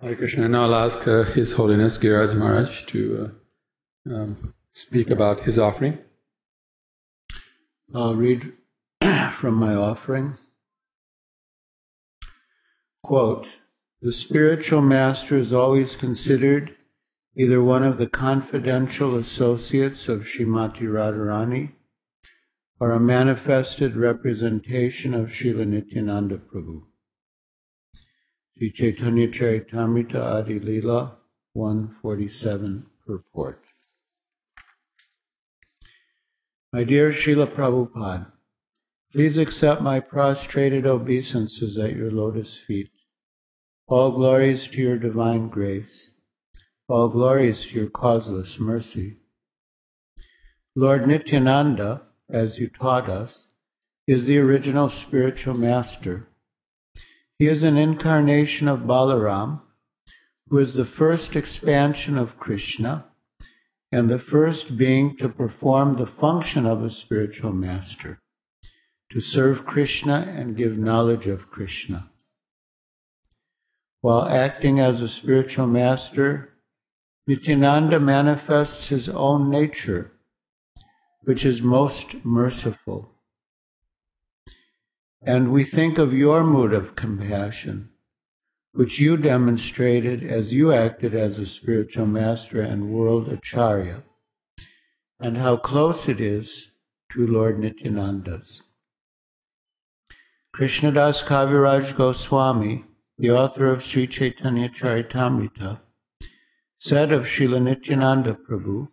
Hare Krishna. Now I'll ask His Holiness Giriraj Maharaj to speak about his offering. I'll read from my offering. Quote, "The spiritual master is always considered either one of the confidential associates of Srimati Radharani or a manifested representation of Srila Nityananda Prabhu." Sri Chaitanya Charitamrita Adi Leela 147 purport. My dear Srila Prabhupada, please accept my prostrated obeisances at your lotus feet. All glories to your divine grace. All glories to your causeless mercy. Lord Nityananda, as you taught us, is the original spiritual master. He is an incarnation of Balaram, who is the first expansion of Krishna and the first being to perform the function of a spiritual master, to serve Krishna and give knowledge of Krishna. While acting as a spiritual master, Nityananda manifests his own nature, which is most merciful. And we think of your mood of compassion, which you demonstrated as you acted as a spiritual master and world acharya, and how close it is to Lord Nityananda's. Krishnadas Kaviraj Goswami, the author of Sri Chaitanya Charitamrita, said of Srila Nityananda Prabhu,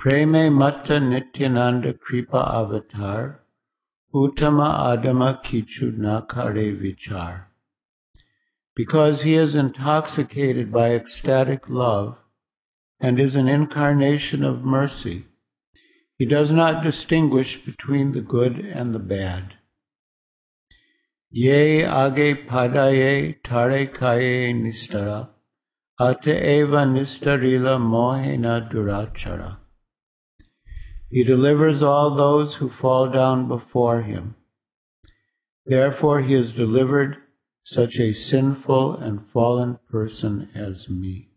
"Preme Matta Nityananda Kripa Avatar, Uttama Adama Kichu Nakare Vichar." Because he is intoxicated by ecstatic love and is an incarnation of mercy, he does not distinguish between the good and the bad. Ye age padaye tare kaye nistara, ate eva nistarila mohena durachara. He delivers all those who fall down before him. Therefore he has delivered such a sinful and fallen person as me.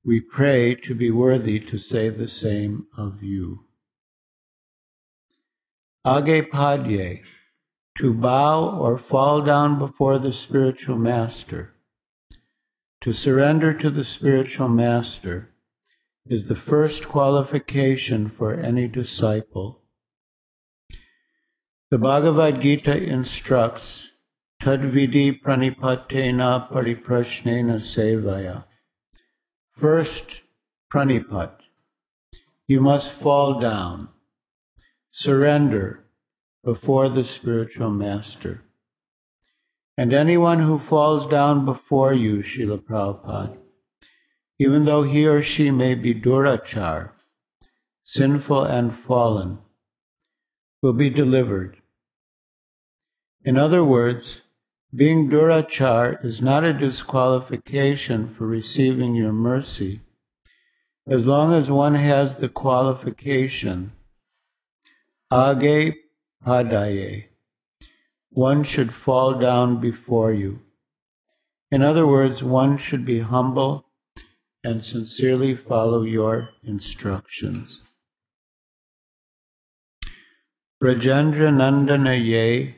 We pray to be worthy to say the same of you. Age padye, to bow or fall down before the spiritual master, to surrender to the spiritual master, is the first qualification for any disciple. The Bhagavad Gita instructs, Tadvidi pranipatena pariprashnena sevaya. First, pranipat. You must fall down, surrender before the spiritual master. And anyone who falls down before you, Srila Prabhupada, even though he or she may be durachar, sinful and fallen, will be delivered. In other words, being durachar is not a disqualification for receiving your mercy, as long as one has the qualification, age padaye, one should fall down before you. In other words, one should be humble and sincerely follow your instructions. Brajendra Nandana ye,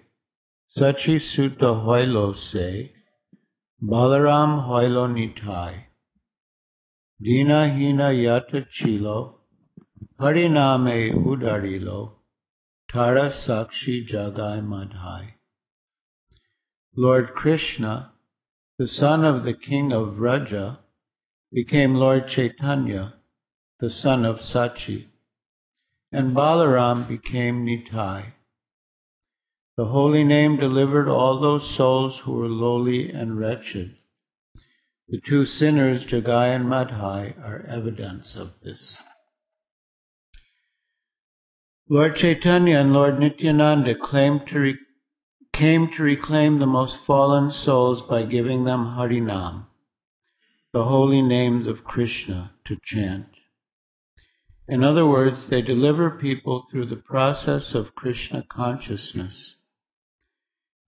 Sachi Sutta Hoilo se, Balaram Hoilo Nitai, Dina Hina Yata Chilo, Hariname Udarilo, Tara Sakshi Jagai Madhai. Lord Krishna, the son of the king of Vraja, became Lord Chaitanya, the son of Sachi, and Balaram became Nitai. The holy name delivered all those souls who were lowly and wretched. The two sinners, Jagai and Madhai, are evidence of this. Lord Chaitanya and Lord Nityananda came to reclaim the most fallen souls by giving them Harinam, the holy names of Krishna, to chant. In other words, they deliver people through the process of Krishna consciousness.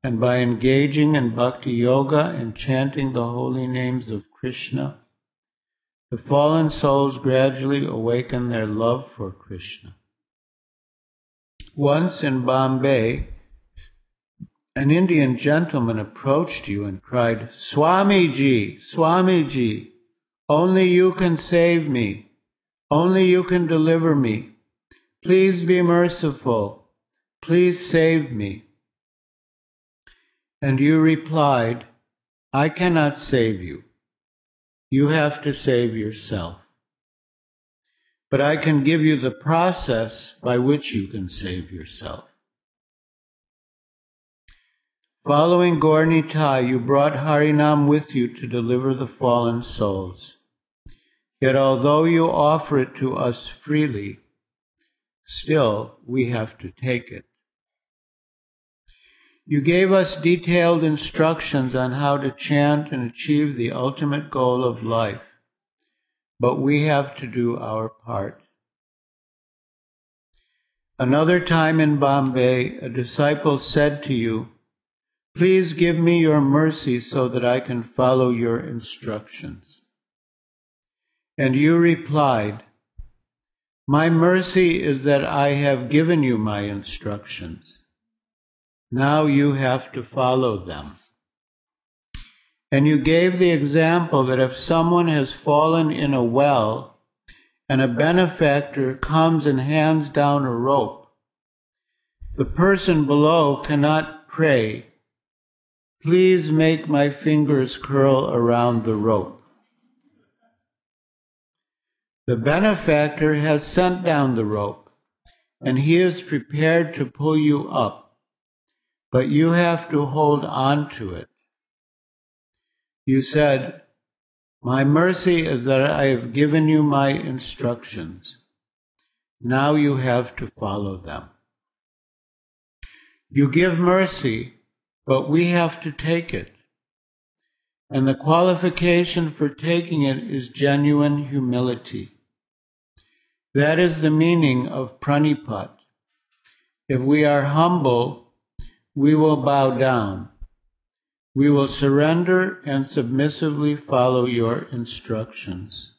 and by engaging in bhakti yoga and chanting the holy names of Krishna, the fallen souls gradually awaken their love for Krishna. Once in Bombay, an Indian gentleman approached you and cried, "Swamiji, Swamiji, only you can save me. Only you can deliver me. Please be merciful. Please save me." And you replied, "I cannot save you. You have to save yourself. But I can give you the process by which you can save yourself." Following Gaur Nitai, you brought Harinam with you to deliver the fallen souls. Yet although you offer it to us freely, still we have to take it. You gave us detailed instructions on how to chant and achieve the ultimate goal of life, but we have to do our part. Another time in Bombay, a disciple said to you, "Please give me your mercy so that I can follow your instructions." And you replied, "My mercy is that I have given you my instructions. Now you have to follow them." And you gave the example that if someone has fallen in a well and a benefactor comes and hands down a rope, the person below cannot pray, "Please make my fingers curl around the rope." The benefactor has sent down the rope, and he is prepared to pull you up, but you have to hold on to it. You said, "My mercy is that I have given you my instructions. Now you have to follow them." You give mercy, but we have to take it. And the qualification for taking it is genuine humility. That is the meaning of pranipat. If we are humble, we will bow down. We will surrender and submissively follow your instructions.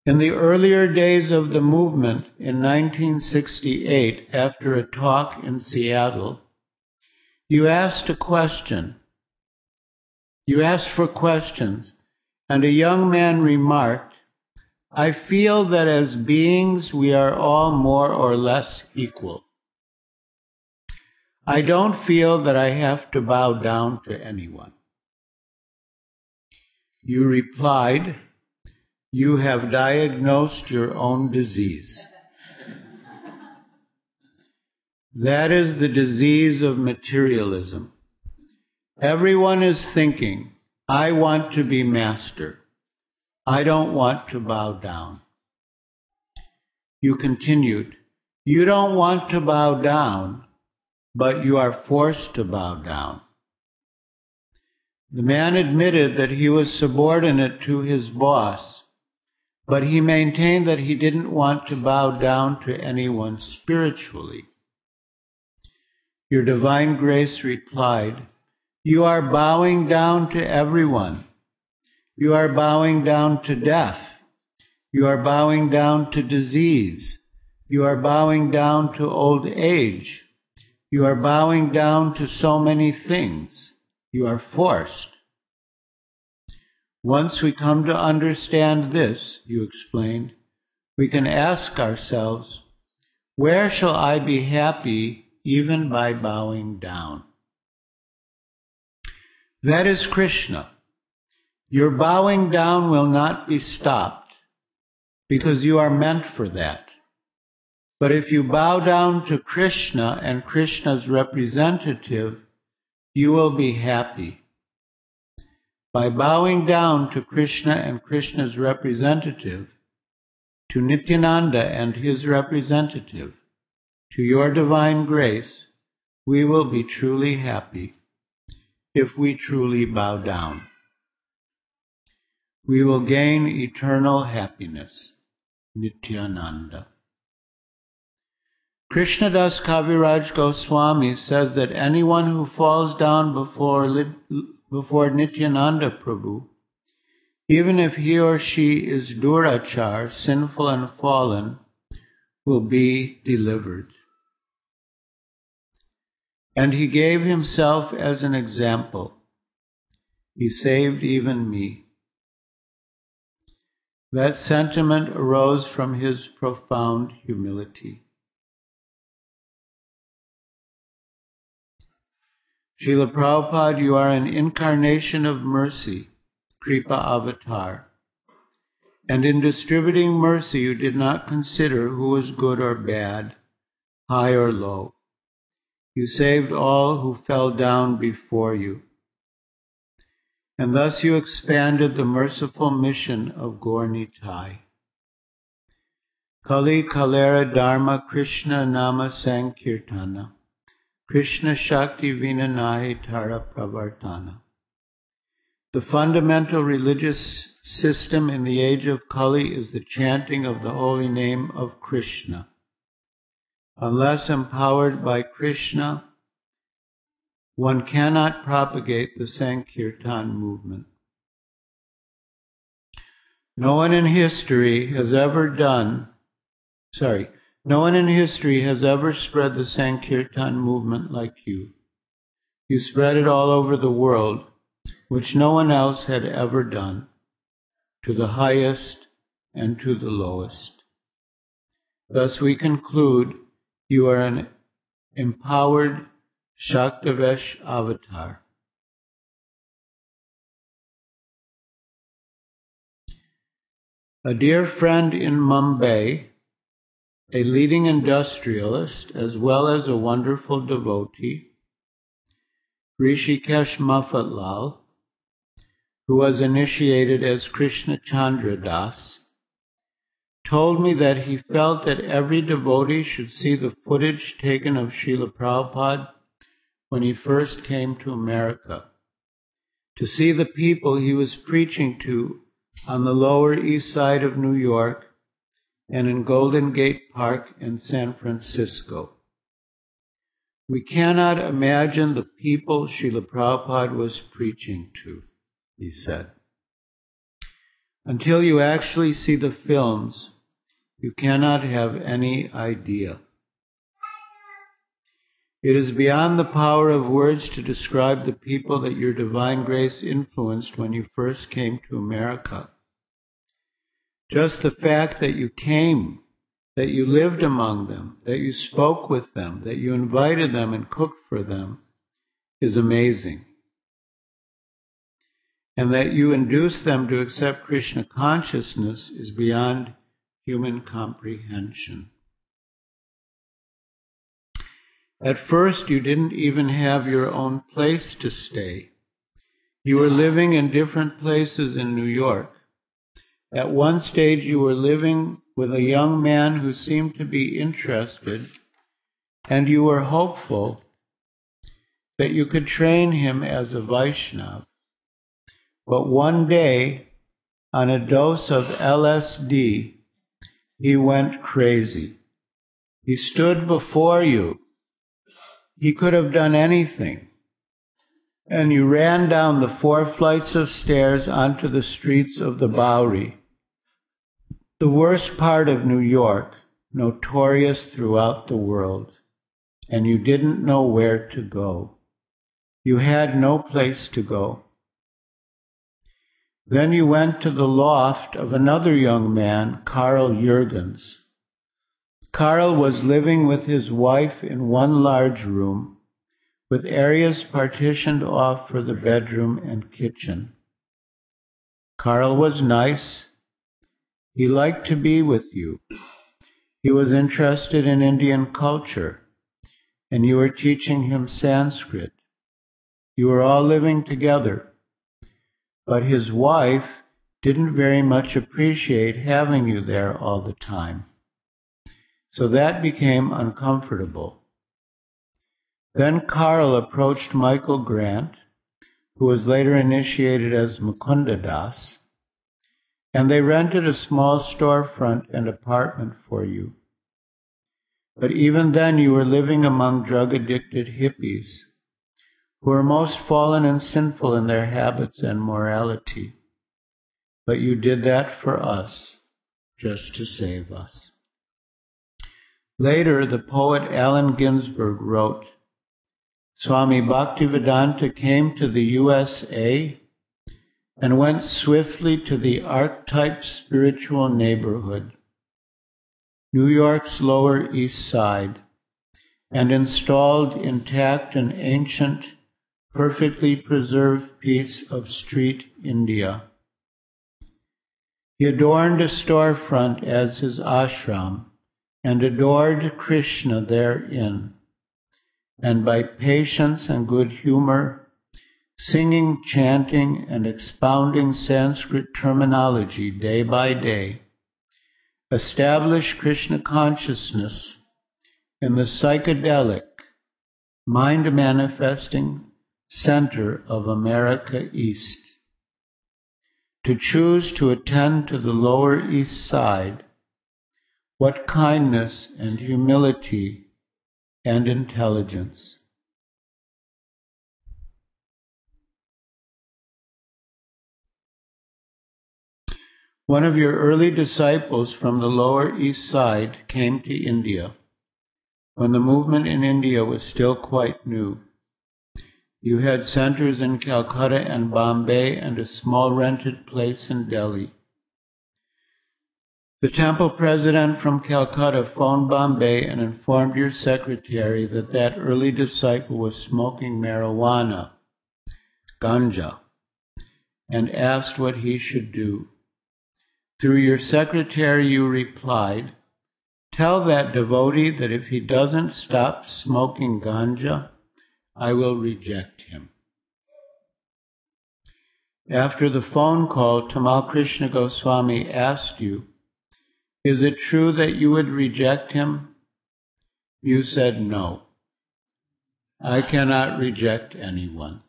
In the earlier days of the movement in 1968, after a talk in Seattle, you asked a question. You asked for questions, and a young man remarked, "I feel that as beings we are all more or less equal. I don't feel that I have to bow down to anyone." You replied, "You have diagnosed your own disease." That is the disease of materialism. Everyone is thinking, "I want to be master. I don't want to bow down." You continued, "You don't want to bow down, but you are forced to bow down." The man admitted that he was subordinate to his boss, but he maintained that he didn't want to bow down to anyone spiritually. Your divine grace replied, "You are bowing down to everyone. You are bowing down to death. You are bowing down to disease. You are bowing down to old age. You are bowing down to so many things. You are forced." Once we come to understand this, you explained, we can ask ourselves, where shall I be happy even by bowing down? That is Krishna. Your bowing down will not be stopped because you are meant for that. But if you bow down to Krishna and Krishna's representative, you will be happy. By bowing down to Krishna and Krishna's representative, to Nityananda and his representative, to your divine grace, we will be truly happy if we truly bow down. We will gain eternal happiness, Nityananda. Krishnadas Kaviraj Goswami says that anyone who falls down before Nityananda Prabhu, even if he or she is durachar, sinful and fallen, will be delivered. And he gave himself as an example. He saved even me. That sentiment arose from his profound humility. Srila Prabhupada, you are an incarnation of mercy, Kripa Avatar. And in distributing mercy, you did not consider who was good or bad, high or low. You saved all who fell down before you. And thus you expanded the merciful mission of Gaur Nitai. Kali Kalera Dharma Krishna Nama Sankirtana. Krishna Shakti Vina Nahi Tara Pravartana. The fundamental religious system in the age of Kali is the chanting of the holy name of Krishna. Unless empowered by Krishna, one cannot propagate the Sankirtan movement. No one in history has ever spread the Sankirtan movement like you. You spread it all over the world, which no one else had ever done, to the highest and to the lowest. Thus we conclude you are an empowered Shaktavesh avatar. A dear friend in Mumbai, a leading industrialist as well as a wonderful devotee, Rishikesh Mafatlal, who was initiated as Krishna Chandra Das, told me that he felt that every devotee should see the footage taken of Srila Prabhupada when he first came to America, to see the people he was preaching to on the Lower East Side of New York and in Golden Gate Park in San Francisco. We cannot imagine the people Srila Prabhupada was preaching to, he said. Until you actually see the films, you cannot have any idea. It is beyond the power of words to describe the people that your divine grace influenced when you first came to America. Just the fact that you came, that you lived among them, that you spoke with them, that you invited them and cooked for them, is amazing. And that you induced them to accept Krishna consciousness is beyond human comprehension. At first, you didn't even have your own place to stay. You were living in different places in New York. At one stage, you were living with a young man who seemed to be interested, and you were hopeful that you could train him as a Vaishnava. But one day, on a dose of LSD, he went crazy. He stood before you. He could have done anything. And you ran down the 4 flights of stairs onto the streets of the Bowery, the worst part of New York, notorious throughout the world. And you didn't know where to go. You had no place to go. Then you went to the loft of another young man, Carl Jurgens. Carl was living with his wife in one large room, with areas partitioned off for the bedroom and kitchen. Carl was nice. He liked to be with you. He was interested in Indian culture, and you were teaching him Sanskrit. You were all living together, but his wife didn't very much appreciate having you there all the time. So that became uncomfortable. Then Carl approached Michael Grant, who was later initiated as Mukunda Das, and they rented a small storefront and apartment for you. But even then you were living among drug-addicted hippies who are most fallen and sinful in their habits and morality. But you did that for us, just to save us. Later, the poet Allen Ginsberg wrote, Swami Bhaktivedanta came to the USA and went swiftly to the archetype spiritual neighborhood, New York's Lower East Side, and installed intact an ancient, perfectly preserved piece of street India. He adorned a storefront as his ashram and adored Krishna therein, and by patience and good humor, singing, chanting, and expounding Sanskrit terminology day by day, established Krishna consciousness in the psychedelic, mind-manifesting center of America East. To choose to attend to the Lower East Side, what kindness and humility and intelligence. One of your early disciples from the Lower East Side came to India when the movement in India was still quite new. You had centers in Calcutta and Bombay and a small rented place in Delhi. The temple president from Calcutta phoned Bombay and informed your secretary that that early disciple was smoking marijuana, ganja, and asked what he should do. Through your secretary you replied, "Tell that devotee that if he doesn't stop smoking ganja, I will reject him." After the phone call, Tamal Krishna Goswami asked you, "Is it true that you would reject him?" You said, "No, I cannot reject anyone."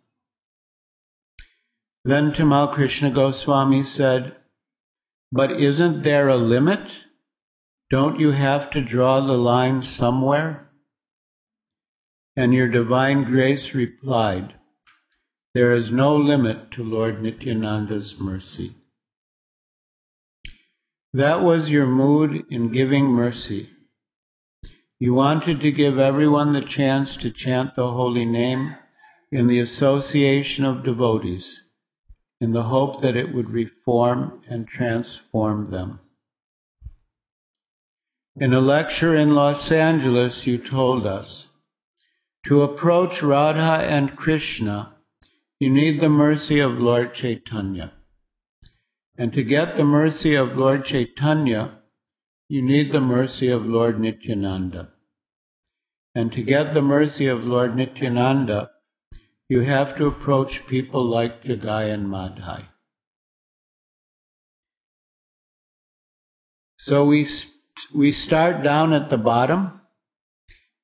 Then Tamal Krishna Goswami said, "But isn't there a limit? Don't you have to draw the line somewhere?" And your divine grace replied, "There is no limit to Lord Nityananda's mercy." That was your mood in giving mercy. You wanted to give everyone the chance to chant the holy name in the association of devotees, in the hope that it would reform and transform them. In a lecture in Los Angeles, you told us, to approach Radha and Krishna, you need the mercy of Lord Chaitanya. And to get the mercy of Lord Chaitanya, you need the mercy of Lord Nityananda. And to get the mercy of Lord Nityananda, you have to approach people like Jagai and Madhai. So we start down at the bottom,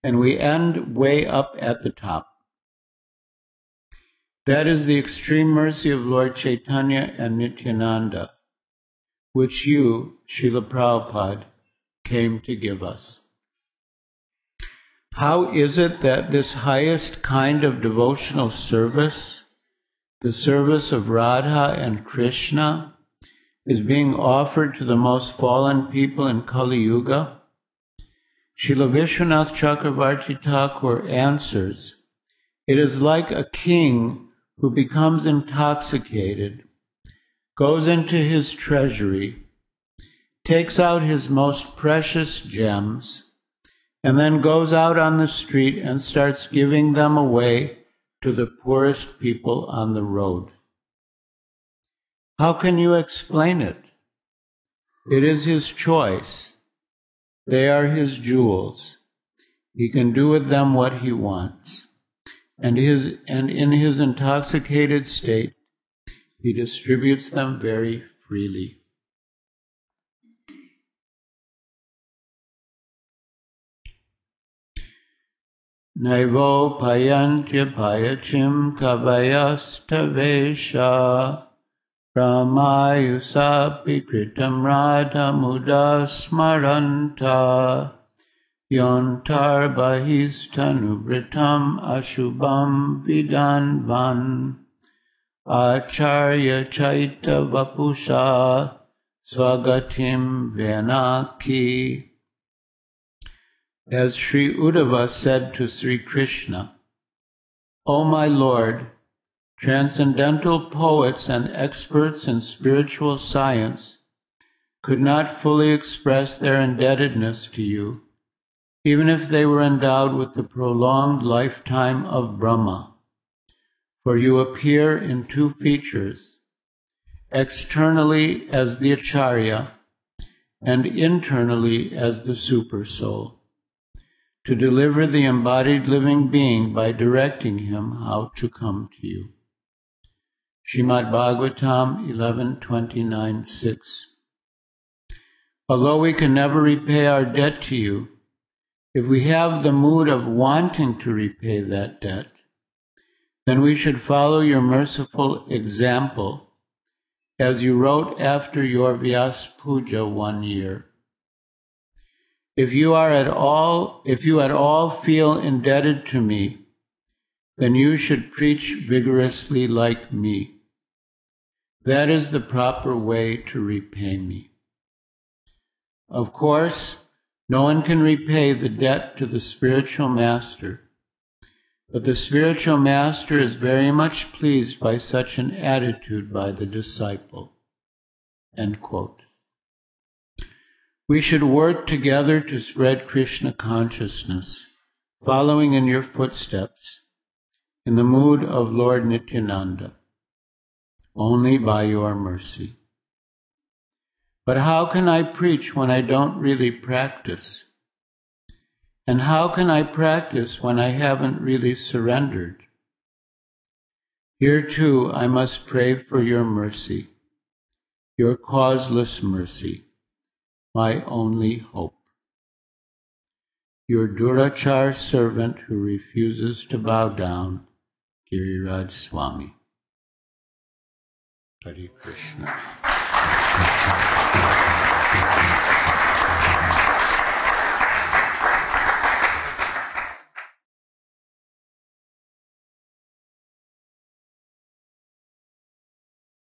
and we end way up at the top. That is the extreme mercy of Lord Chaitanya and Nityananda, which you, Srila Prabhupada, came to give us. How is it that this highest kind of devotional service, the service of Radha and Krishna, is being offered to the most fallen people in Kali Yuga? Srila Vishwanath Chakravarti Thakur answers, it is like a king who becomes intoxicated, goes into his treasury, takes out his most precious gems, and then goes out on the street and starts giving them away to the poorest people on the road. How can you explain it? It is his choice. They are his jewels. He can do with them what he wants. And in his intoxicated state, he distributes them very freely. Naivo payantya payachim kavayastavesha Ramayusapi kritam radha muda smaranta Yontar bahisthanubritam ashubham vidanvan acharya chaita vapusha swagatim venaki. As Sri Uddhava said to Sri Krishna, O my Lord, transcendental poets and experts in spiritual science could not fully express their indebtedness to you, even if they were endowed with the prolonged lifetime of Brahma. For you appear in two features, externally as the Acharya and internally as the Supersoul, to deliver the embodied living being by directing him how to come to you. Srimad Bhagavatam 11:29-6. Although we can never repay our debt to you, if we have the mood of wanting to repay that debt, then we should follow your merciful example, as you wrote after your Vyas Puja one year. If you at all feel indebted to me, then you should preach vigorously like me. That is the proper way to repay me. Of course, no one can repay the debt to the spiritual master, but the spiritual master is very much pleased by such an attitude by the disciple. End quote. We should work together to spread Krishna consciousness, following in your footsteps, in the mood of Lord Nityananda, only by your mercy. But how can I preach when I don't really practice? And how can I practice when I haven't really surrendered? Here too I must pray for your mercy, your causeless mercy, my only hope. Your Durachar servant who refuses to bow down, Giriraj Swami. Hare Krishna.